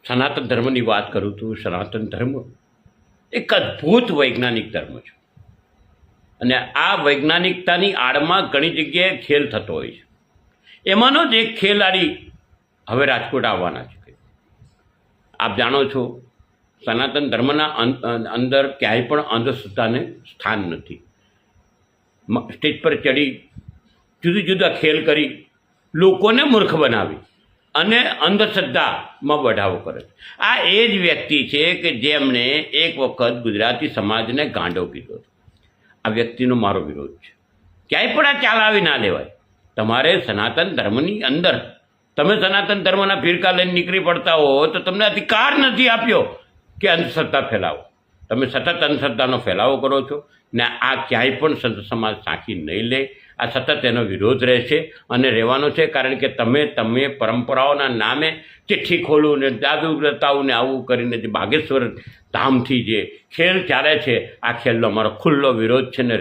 સનાતન ધર્મની વાત કરું છું. સનાતન ધર્મ એક અદ્ભુત વૈજ્ઞાનિક ધર્મ છે અને આ વૈજ્ઞાનિકતાની આડમાં ઘણી જગ્યાએ ખેલ થતો હોય છે. એમાંનો જ એક ખેલાડી હવે રાજકોટ આવવાના છે. આપ જાણો છો, સનાતન ધર્મના અંદર ક્યાંય પણ અંધશ્રદ્ધાને સ્થાન નથી. સ્ટેજ પર ચડી જુદા જુદા ખેલ કરી લોકોને મૂર્ખ બનાવી અને અંધશ્રદ્ધામાં બઢાવો કરે. આ એ જ વ્યક્તિ છે કે જેમણે એક વખત ગુજરાતી સમાજને ગાંડો કીધો હતો. આ વ્યક્તિનો મારો વિરોધ છે. ક્યાંય પણ આ ચાલાવી ના લેવાય. તમારે સનાતન ધર્મની અંદર તમે સનાતન ધર્મના ફિરકા લઈને નીકળી પડતા હો તો તમને અધિકાર નથી આપ્યો કે અંધશ્રદ્ધા ફેલાવો. તમે સતત અંધશ્રદ્ધાનો ફેલાવો કરો છો ને આ ક્યાંય પણ સંત સમાજ સાંખી નહીં લે. આ સતત એનો વિરોધ રહેશે અને રહેવાનો છે, કારણ કે તમે પરંપરાઓના નામે ચિઠ્ઠી ખોલું ને જાદુ બતાવું ને આવું કરીને જે બાગેશ્વર ધામથી જે ખેલ ચાલે છે, આ ખેલનો અમારો ખુલ્લો વિરોધ છે ને